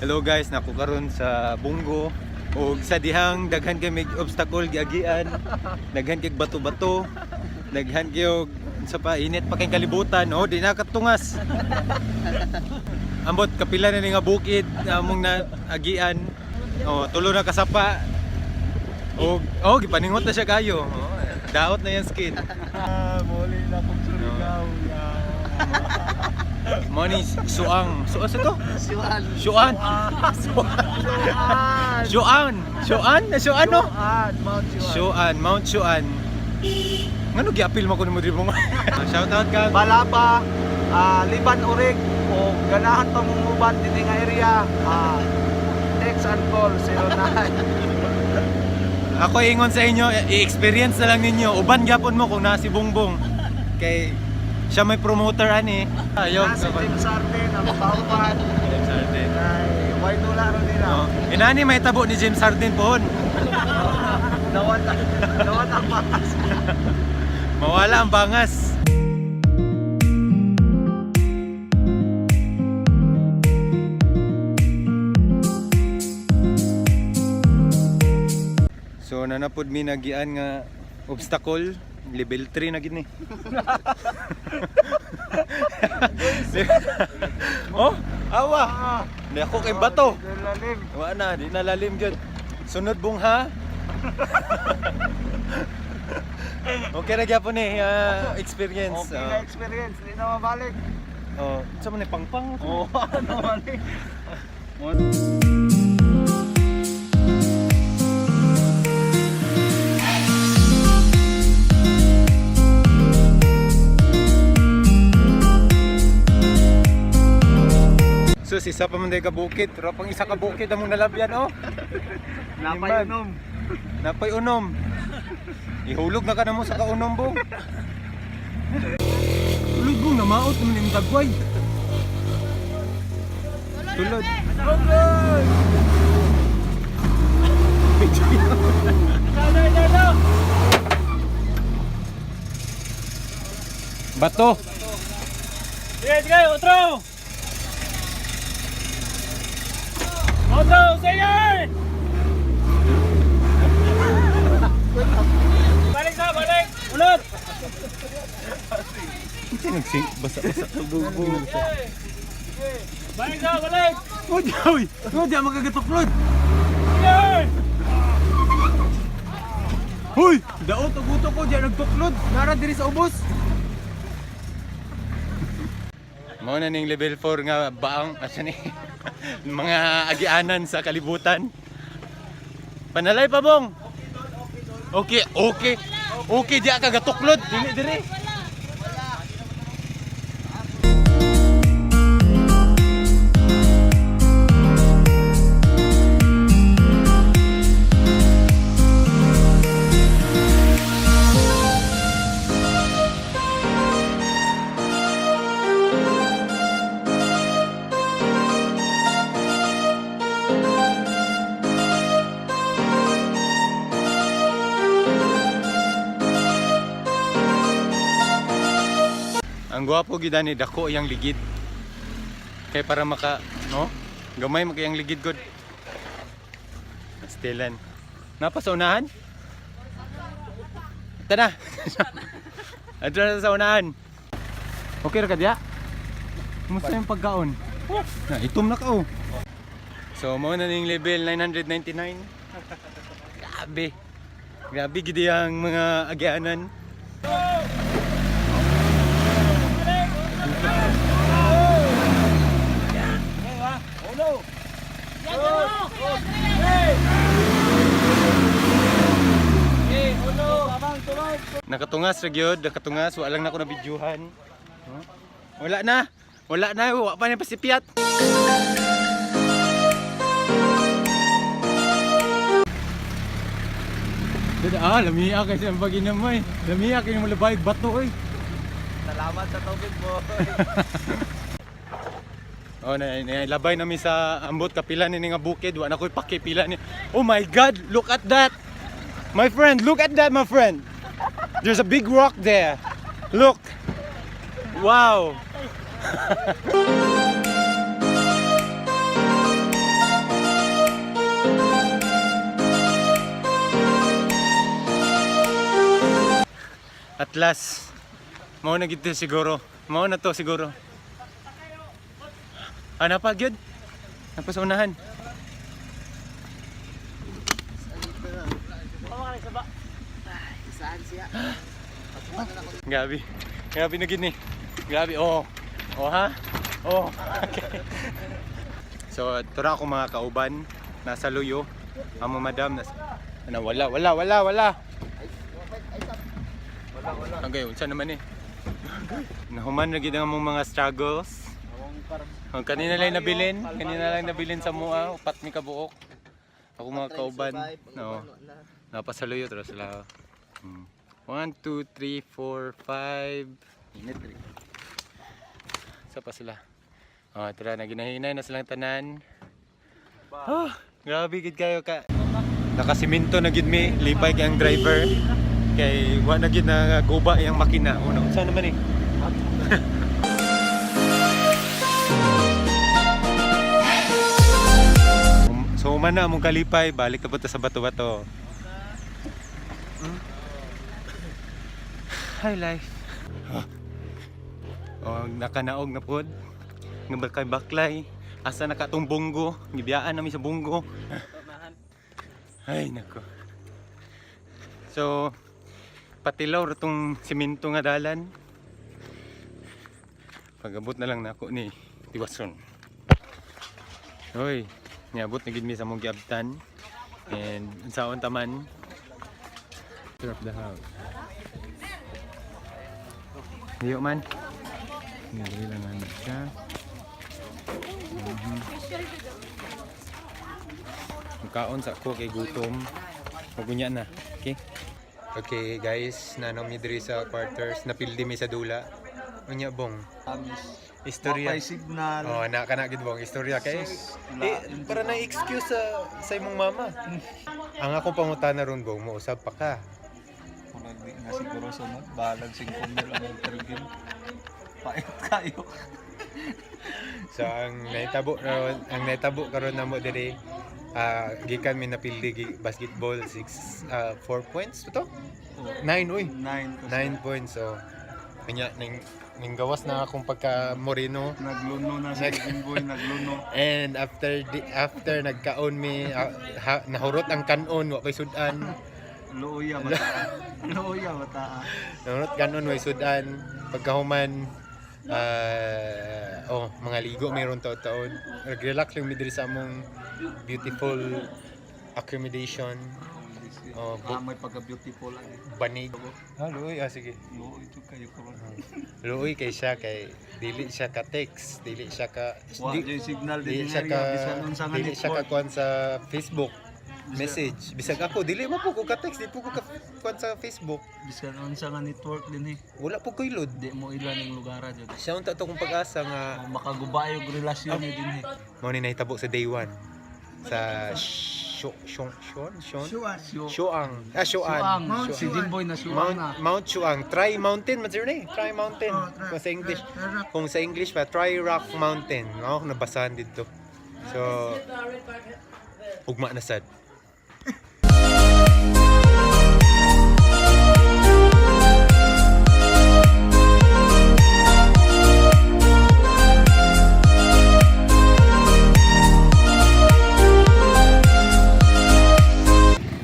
Hello guys, nako karon sa Bungo o sa dihang daghan kay mig obstacle giagian, daghan kay bato-bato, daghan kay sa pa init pa kay kalibutan, oh di na katungas. Ambot kapila na ni nga bukid among na agian. Oh, tulo na kasapa. Oh, gipaningot na siya kayo. Oh, daot na yan skin. Muli na kong Surigao. Money suang. Suang sa to? Suan. Suan. Suan. Suan? Suan no? Mount Suan. Suan, Mount Suan. Ngano gi-appeal mo kuno mo diri mo? Shout out ka. Balaba, Liban Urig o ganahan pa mong uban din nga area. Text and call 09. Ako ingon sa inyo, i-experience na lang ninyo. Uban gyapon mo kung nasi Bongbong. Kay siya may promoter ani. Ayaw Si James Harden, ang pauban. James Harden. Ay, why nula ro nila. Oh. Inani may tabo ni James Harden pohon. Nawala ang bakas. Mawala ang bangas. So nanapod mi nagian nga obstacle level 3 na gid ni. Oh, awa. Di ako kay bato. Lalim. Wa na, di na lalim gyud. Sunod bungha. Okay ra gyapon ni experience. Okay na experience, hindi na mabalik. Oh, sa man ni pangpang. Oo, ano mali. Sus, isa pa man day ka bukid, pero pang isa ka bukid among nalabyan oh. Napay unom. Napay unom. Ihulog na ka na mo sa kaunom bong. Tulod bong, namaot mo yung dagway. Tulod. Bato. Sige, otro! Otro, sige! Balik sa, balik! Ulot! Ito nagsing, basa-basa sa bubo. Balik sa, balik! Uy! Di ako magagatuklod! Sige! Hoy! Daot ang guto ko, di ako nagtuklod! Nara diri sa ubos! Mao na ning level 4 nga baang asa ni mga agianan sa kalibutan. Panalay pa bong. Okay. Okay di ka gatuklod dili. Ang gwapo gid ani dako yang ligid. Kay para maka, no? Gamay man kayang ligid god. Stilan. Napa sa unahan? Tara. Adra sa unahan. Okay ra ka diya? Kumusta yung pagkaon? Na itom na ka oh. So mao na ning level 999. Grabe. Grabe gid yang mga agianan. Nakatungas ra gyud, nakatungas, wa lang nako na bidyuhan. Wala na, wa pa ni pasipyat. Lamiya kasi ang paginamay. Lamiya kay mo labay bato oy. Salamat sa tubig mo. Oh, labay nami sa ambot kapila ni nga bukid, wa na koy pakipila ni. Oh my god, look at that. My friend, look at that, my friend. There's a big rock there. Look. Wow. At last, mao na gito siguro. Mao na to siguro. Napa gyud. Napa sa unahan. Grabe. Grabe na gid ni. Grabe. Oh. Oh ha? Oh. Okay. So, tura ako mga kauban. Nasa Luyo. Amo madam wala. Okay, unsa naman eh. Nahuman na gid ang among mga struggles. Kanina lang nabilin sa mua, upat mi kabuok. Ako mga kauban. No. Napasaluyo tara sila. 1 2 3 4 5 minute 3. Sa pa sila. Tara na ginahinay na silang tanan. Grabe gid kayo ka. Nakasiminto na gid mi, lipay kay ang driver. Kay wa na gid na guba yang makina. Unsa naman eh. So man na among kalipay, balik na punta sa bato-bato. Hi life. Nakanaog na pod. Nga baklay. Asa nakatong bunggo, gibiyaan namin sa bunggo. Ay nako. So patilaw ratong simento nga dalan. Pagabot na lang nako ni Tiwason. Hoy, niabot na gid mi sa mong giabtan. And unsaon taman? Turn up the house. Diyo man. Ngadali lang ano siya. Kaon sa ko kay gutom. Magunya na. Okay? Okay guys, nanaw mi diri sa quarters, napildi mi sa dula. Unya bong. Istorya. Signal. Oh, anak kana gid bong istorya kay. Para na excuse sa imong mama. Ang akong pangutana ron bong, mo usab pa ka. Kung nagdi nga siguro sunod, balag 5 mil ang tergin. Pait kayo. So ang naitabo karon namo diri gikan mi napildi basketball 4 points to? 9 uy. 9 points. So kanya ning gawas na akong pagka Moreno. Nagluno na si Jimboy, nagluno. And after nagkaon mi nahurot ang kanon wa pay sudan. Luya bata. Luya bata. Nahurot kanon wa sudan pagkahuman mga ligo mayroon taon. Nag-relax lang mi diri sa among beautiful accommodation. May pagka-beautiful ang Banig. Luoy, sige. luoy ito kayo karon. Luoy kay siya kay dili siya ka text, dili siya ka Wa jay signal dili din siya area ka bisan unsa nga dili siya ka network. kuan sa Facebook message. Bisag ako dili mo po ko ka text, dili po ko ka kuan sa Facebook. Bisan unsa nga network din Wala po koy load. Di mo ilan ang lugar jud. Siya unta to kung pag-asa nga Makagubay og relasyon ni din eh. mao ni nahitabo sa day 1 sa Shoang. Si Jimboy na suang na. Mount Chuang. Try Mountain, Mazerne. Try Mountain. Kung sa English. Kung sa English pa, Try Rock Mountain. Ako nabasahan dito. So, ugma na sad.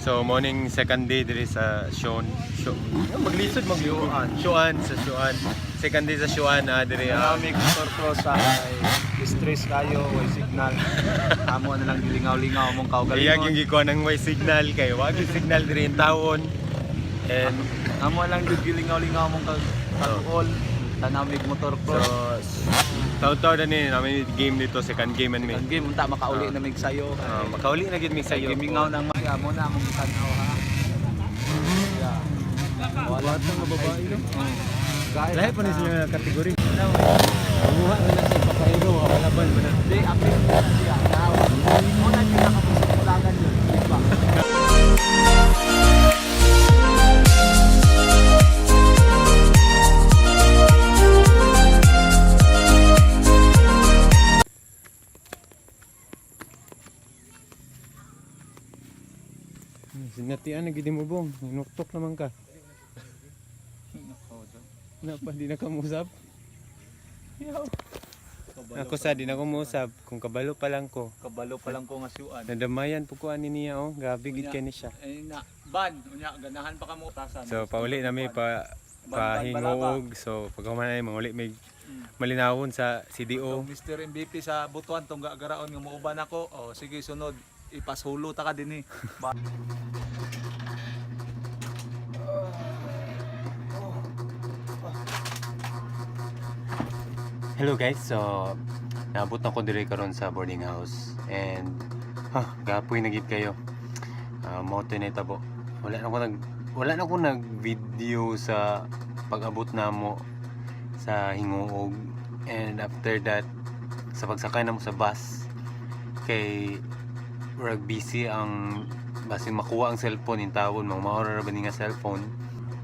So morning second day diri sa maglisod Shoan sa Shoan. Second day sa Shoan diri Dynamic motor ko sa stress kayo, way signal. Amo na lang gilingaw-lingaw mong iyag yung kaugalingon. gikuha ng way signal kay wag yung signal diri in taon. And Amo lang gyud gilingaw-lingaw mong katuol. Dynamic motor ko. taw-taw na ni namin game dito, second game and me. Ang game unta makauli na mig sayo. Makauli na gid mi sayo. Gimingaw nang mga mo na akong tanaw ha. Wala tong babae no. Lahi pa ni sila kategori. Buha na sa papayro, wala ba na. Di apil na siya. Mo na kita kapusulagan yun. Diba? Sinatian na gid mo bong, nuktok naman ka. Na pa, di na kamusap. Ako sa, di na kumusap. Kung kabalo pa lang ko. Kabalo pa lang ko nga siyuan. Nadamayan po ko ani niya, oh. Gabi, gid ka ni siya. Eh na, ban, unya, ganahan pa ka mo tasan. So, pauli na may pahingog. So, pag humanay, manguli may malinawon sa CDO. Mr. MVP sa butuan tong gagaraon nga muuban ako. Oh, sige sunod. Ipashulo ta ka din eh. Hello guys, so naabot na ko dire karon sa boarding house and gapoy na gid kayo. Mo to ni tabo. Wala na ko nag video sa pag-abot namo sa Hinguog, and after that sa pagsakay namo sa bus kay rag busy ang basin makuha ang cellphone in tawon mga maora ra ba ni nga cellphone.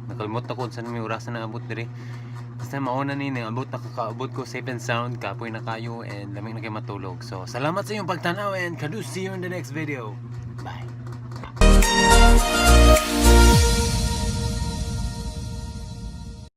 Nakalimot na ko saan may orasan na abot dire. Basta mauna ni abot na kakaabot ko safe and sound, kapoy na kayo and lamig na kayo matulog. So salamat sa inyong pagtanaw and see you in the next video. Bye.